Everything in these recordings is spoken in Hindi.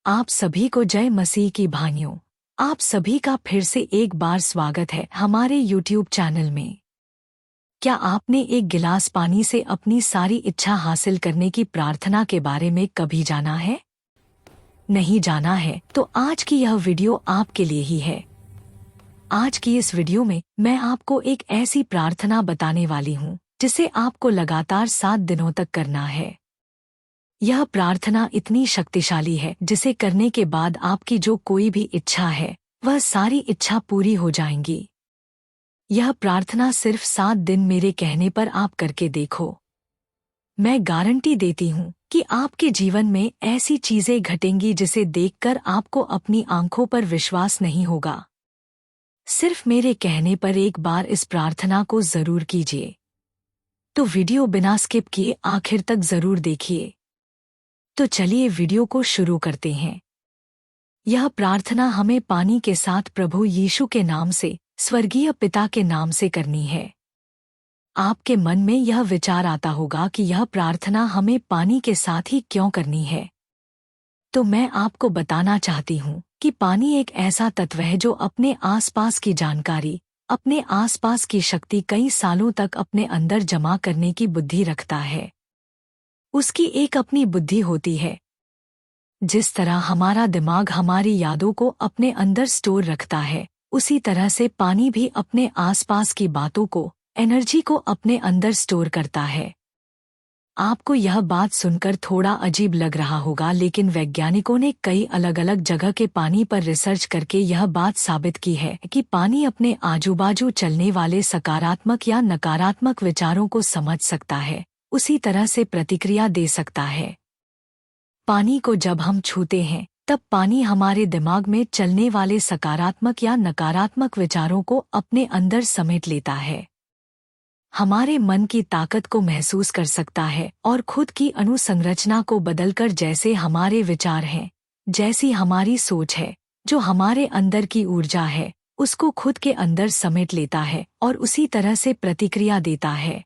आप सभी को जय मसीह की भाइयों। आप सभी का फिर से एक बार स्वागत है हमारे YouTube चैनल में। क्या आपने एक गिलास पानी से अपनी सारी इच्छा हासिल करने की प्रार्थना के बारे में कभी जाना है? नहीं जाना है तो आज की यह वीडियो आपके लिए ही है। आज की इस वीडियो में मैं आपको एक ऐसी प्रार्थना बताने वाली हूँ जिसे आपको लगातार 7 दिनों तक करना है। यह प्रार्थना इतनी शक्तिशाली है जिसे करने के बाद आपकी जो कोई भी इच्छा है वह सारी इच्छा पूरी हो जाएंगी। यह प्रार्थना सिर्फ 7 दिन मेरे कहने पर आप करके देखो। मैं गारंटी देती हूँ कि आपके जीवन में ऐसी चीजें घटेंगी जिसे देखकर आपको अपनी आंखों पर विश्वास नहीं होगा। सिर्फ मेरे कहने पर एक बार इस प्रार्थना को जरूर कीजिए। तो वीडियो बिना स्किप किए आखिर तक जरूर देखिए। तो चलिए वीडियो को शुरू करते हैं। यह प्रार्थना हमें पानी के साथ प्रभु यीशु के नाम से, स्वर्गीय पिता के नाम से करनी है। आपके मन में यह विचार आता होगा कि यह प्रार्थना हमें पानी के साथ ही क्यों करनी है। तो मैं आपको बताना चाहती हूँ कि पानी एक ऐसा तत्व है जो अपने आसपास की जानकारी, अपने आसपास की शक्ति कई सालों तक अपने अंदर जमा करने की बुद्धि रखता है। उसकी एक अपनी बुद्धि होती है। जिस तरह हमारा दिमाग हमारी यादों को अपने अंदर स्टोर रखता है, उसी तरह से पानी भी अपने आसपास की बातों को, एनर्जी को अपने अंदर स्टोर करता है। आपको यह बात सुनकर थोड़ा अजीब लग रहा होगा, लेकिन वैज्ञानिकों ने कई अलग अलग जगह के पानी पर रिसर्च करके यह बात साबित की है कि पानी अपने आजू बाजू चलने वाले सकारात्मक या नकारात्मक विचारों को समझ सकता है, उसी तरह से प्रतिक्रिया दे सकता है। पानी को जब हम छूते हैं तब पानी हमारे दिमाग में चलने वाले सकारात्मक या नकारात्मक विचारों को अपने अंदर समेट लेता है। हमारे मन की ताकत को महसूस कर सकता है और खुद की अनुसंरचना को बदलकर जैसे हमारे विचार हैं, जैसी हमारी सोच है, जो हमारे अंदर की ऊर्जा है, उसको खुद के अंदर समेट लेता है और उसी तरह से प्रतिक्रिया देता है।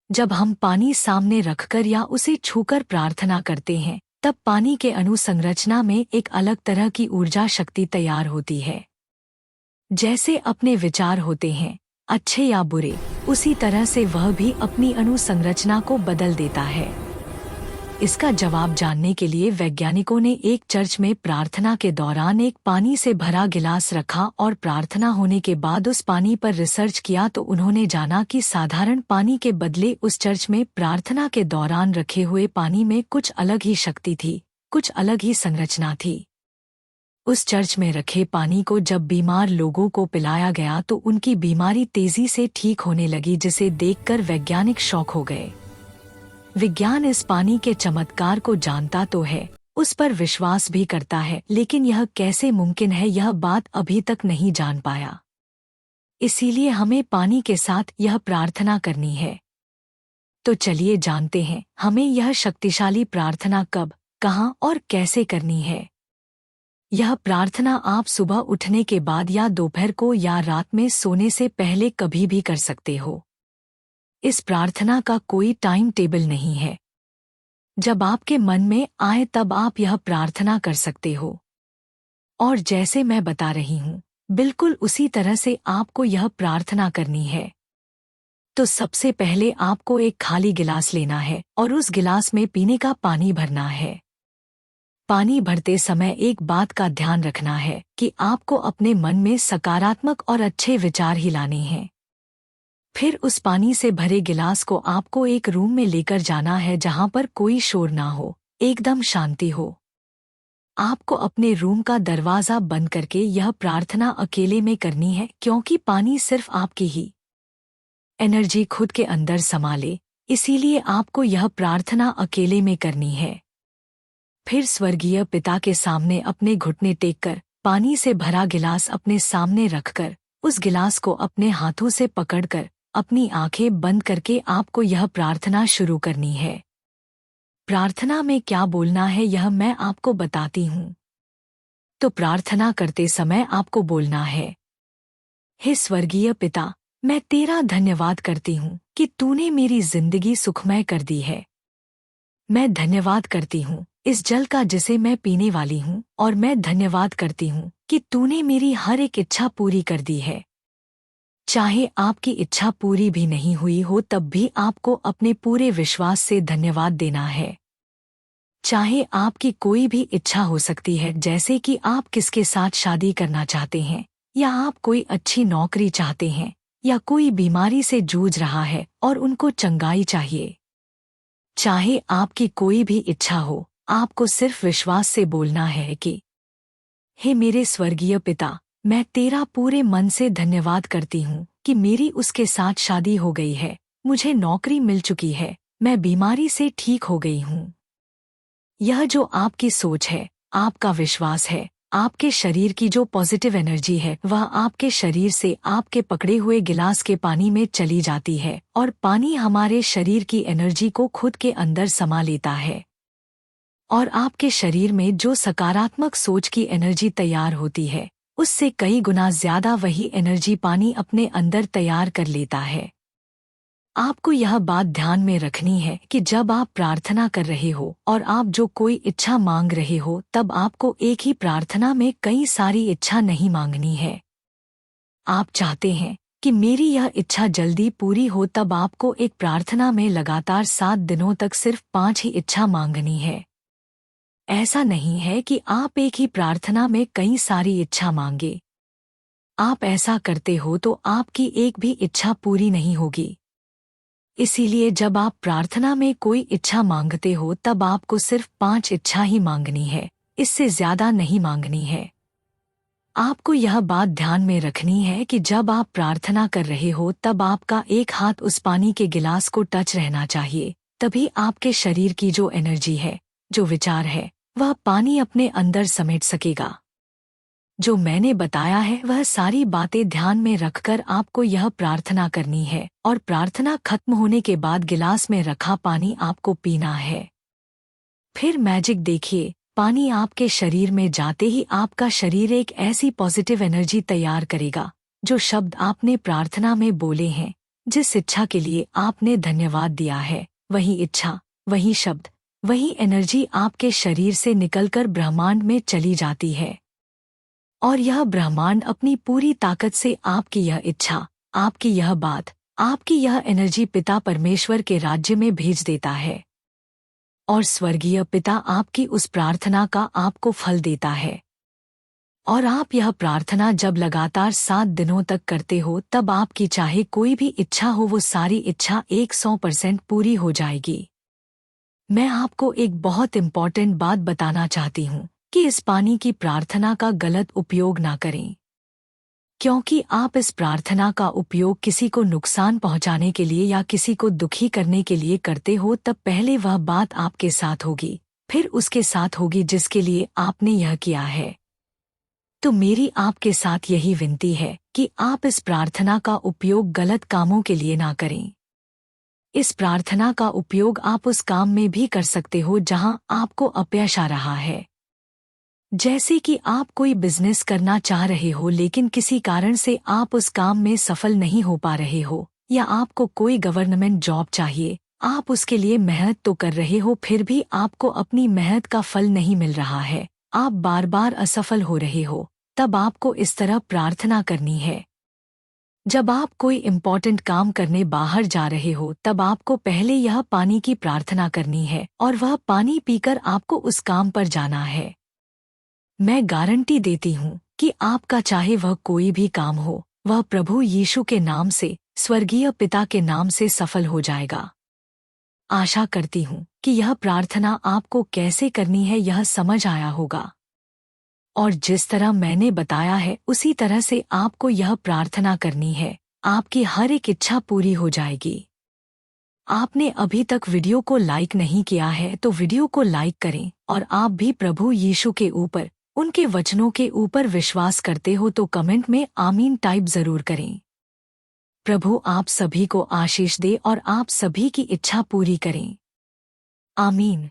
जब हम पानी सामने रखकर या उसे छूकर प्रार्थना करते हैं तब पानी के अनुसंरचना में एक अलग तरह की ऊर्जा शक्ति तैयार होती है। जैसे अपने विचार होते हैं, अच्छे या बुरे, उसी तरह से वह भी अपनी अनुसंरचना को बदल देता है। इसका जवाब जानने के लिए वैज्ञानिकों ने एक चर्च में प्रार्थना के दौरान एक पानी से भरा गिलास रखा और प्रार्थना होने के बाद उस पानी पर रिसर्च किया तो उन्होंने जाना कि साधारण पानी के बदले उस चर्च में प्रार्थना के दौरान रखे हुए पानी में कुछ अलग ही शक्ति थी, कुछ अलग ही संरचना थी। उस चर्च में रखे पानी को जब बीमार लोगों को पिलाया गया तो उनकी बीमारी तेजी से ठीक होने लगी, जिसे देखकर वैज्ञानिक शॉक हो गए। विज्ञान इस पानी के चमत्कार को जानता तो है, उस पर विश्वास भी करता है, लेकिन यह कैसे मुमकिन है यह बात अभी तक नहीं जान पाया। इसीलिए हमें पानी के साथ यह प्रार्थना करनी है। तो चलिए जानते हैं हमें यह शक्तिशाली प्रार्थना कब, कहाँ और कैसे करनी है। यह प्रार्थना आप सुबह उठने के बाद या दोपहर को या रात में सोने से पहले कभी भी कर सकते हो। इस प्रार्थना का कोई टाइम टेबल नहीं है। जब आपके मन में आए तब आप यह प्रार्थना कर सकते हो। और जैसे मैं बता रही हूँ, बिल्कुल उसी तरह से आपको यह प्रार्थना करनी है। तो सबसे पहले आपको एक खाली गिलास लेना है और उस गिलास में पीने का पानी भरना है। पानी भरते समय एक बात का ध्यान रखना है कि आपको अपने मन में सकारात्मक और अच्छे विचार ही लाने हैं। फिर उस पानी से भरे गिलास को आपको एक रूम में लेकर जाना है जहां पर कोई शोर ना हो, एकदम शांति हो। आपको अपने रूम का दरवाजा बंद करके यह प्रार्थना अकेले में करनी है, क्योंकि पानी सिर्फ आपकी ही एनर्जी खुद के अंदर संभाले, इसीलिए आपको यह प्रार्थना अकेले में करनी है। फिर स्वर्गीय पिता के सामने अपने घुटने टेककर, पानी से भरा गिलास अपने सामने रखकर, उस गिलास को अपने हाथों से पकड़कर, अपनी आंखें बंद करके आपको यह प्रार्थना शुरू करनी है। प्रार्थना में क्या बोलना है यह मैं आपको बताती हूँ। तो प्रार्थना करते समय आपको बोलना है, हे स्वर्गीय पिता, मैं तेरा धन्यवाद करती हूँ कि तूने मेरी जिंदगी सुखमय कर दी है। मैं धन्यवाद करती हूँ इस जल का जिसे मैं पीने वाली हूँ, और मैं धन्यवाद करती हूँ कि तूने मेरी हर एक इच्छा पूरी कर दी है। चाहे आपकी इच्छा पूरी भी नहीं हुई हो तब भी आपको अपने पूरे विश्वास से धन्यवाद देना है। चाहे आपकी कोई भी इच्छा हो सकती है, जैसे कि आप किसके साथ शादी करना चाहते हैं, या आप कोई अच्छी नौकरी चाहते हैं, या कोई बीमारी से जूझ रहा है और उनको चंगाई चाहिए। चाहे आपकी कोई भी इच्छा हो, आपको सिर्फ विश्वास से बोलना है कि हे मेरे स्वर्गीय पिता, मैं तेरा पूरे मन से धन्यवाद करती हूँ कि मेरी उसके साथ शादी हो गई है, मुझे नौकरी मिल चुकी है, मैं बीमारी से ठीक हो गई हूँ। यह जो आपकी सोच है, आपका विश्वास है, आपके शरीर की जो पॉजिटिव एनर्जी है, वह आपके शरीर से आपके पकड़े हुए गिलास के पानी में चली जाती है और पानी हमारे शरीर की एनर्जी को खुद के अंदर समा लेता है। और आपके शरीर में जो सकारात्मक सोच की एनर्जी तैयार होती है, उससे कई गुना ज्यादा वही एनर्जी पानी अपने अंदर तैयार कर लेता है। आपको यह बात ध्यान में रखनी है कि जब आप प्रार्थना कर रहे हो और आप जो कोई इच्छा मांग रहे हो, तब आपको एक ही प्रार्थना में कई सारी इच्छा नहीं मांगनी है। आप चाहते हैं कि मेरी यह इच्छा जल्दी पूरी हो, तब आपको एक प्रार्थना में लगातार 7 दिनों तक सिर्फ 5 ही इच्छा मांगनी है। ऐसा नहीं है कि आप एक ही प्रार्थना में कई सारी इच्छा मांगे। आप ऐसा करते हो तो आपकी एक भी इच्छा पूरी नहीं होगी। इसीलिए जब आप प्रार्थना में कोई इच्छा मांगते हो तब आपको सिर्फ 5 इच्छा ही मांगनी है, इससे ज्यादा नहीं मांगनी है। आपको यह बात ध्यान में रखनी है कि जब आप प्रार्थना कर रहे हो तब आपका एक हाथ उस पानी के गिलास को टच रहना चाहिए, तभी आपके शरीर की जो एनर्जी है, जो विचार है, वह पानी अपने अंदर समेट सकेगा। जो मैंने बताया है वह सारी बातें ध्यान में रखकर आपको यह प्रार्थना करनी है और प्रार्थना खत्म होने के बाद गिलास में रखा पानी आपको पीना है। फिर मैजिक देखिए, पानी आपके शरीर में जाते ही आपका शरीर एक ऐसी पॉजिटिव एनर्जी तैयार करेगा। जो शब्द आपने प्रार्थना में बोले हैं, जिस इच्छा के लिए आपने धन्यवाद दिया है, वही इच्छा, वही शब्द, वही एनर्जी आपके शरीर से निकलकर ब्रह्मांड में चली जाती है। और यह ब्रह्मांड अपनी पूरी ताकत से आपकी यह इच्छा, आपकी यह बात, आपकी यह एनर्जी पिता परमेश्वर के राज्य में भेज देता है। और स्वर्गीय पिता आपकी उस प्रार्थना का आपको फल देता है। और आप यह प्रार्थना जब लगातार 7 दिनों तक करते हो तब आपकी चाहे कोई भी इच्छा हो, वो सारी इच्छा 100% पूरी हो जाएगी। मैं आपको एक बहुत इम्पॉर्टेंट बात बताना चाहती हूँ कि इस पानी की प्रार्थना का गलत उपयोग ना करें, क्योंकि आप इस प्रार्थना का उपयोग किसी को नुकसान पहुंचाने के लिए या किसी को दुखी करने के लिए करते हो, तब पहले वह बात आपके साथ होगी, फिर उसके साथ होगी जिसके लिए आपने यह किया है। तो मेरी आपके साथ यही विनती है कि आप इस प्रार्थना का उपयोग गलत कामों के लिए ना करें। इस प्रार्थना का उपयोग आप उस काम में भी कर सकते हो जहां आपको अपयश आ रहा है। जैसे कि आप कोई बिजनेस करना चाह रहे हो लेकिन किसी कारण से आप उस काम में सफल नहीं हो पा रहे हो, या आपको कोई गवर्नमेंट जॉब चाहिए, आप उसके लिए मेहनत तो कर रहे हो फिर भी आपको अपनी मेहनत का फल नहीं मिल रहा है, आप बार बार असफल हो रहे हो, तब आपको इस तरह प्रार्थना करनी है। जब आप कोई इम्पोर्टेंट काम करने बाहर जा रहे हो तब आपको पहले यह पानी की प्रार्थना करनी है और वह पानी पीकर आपको उस काम पर जाना है। मैं गारंटी देती हूँ कि आपका चाहे वह कोई भी काम हो, वह प्रभु यीशु के नाम से, स्वर्गीय पिता के नाम से सफल हो जाएगा। आशा करती हूँ कि यह प्रार्थना आपको कैसे करनी है यह समझ आया होगा, और जिस तरह मैंने बताया है उसी तरह से आपको यह प्रार्थना करनी है, आपकी हर एक इच्छा पूरी हो जाएगी। आपने अभी तक वीडियो को लाइक नहीं किया है तो वीडियो को लाइक करें, और आप भी प्रभु यीशु के ऊपर, उनके वचनों के ऊपर विश्वास करते हो तो कमेंट में आमीन टाइप जरूर करें। प्रभु आप सभी को आशीष दे और आप सभी की इच्छा पूरी करें। आमीन।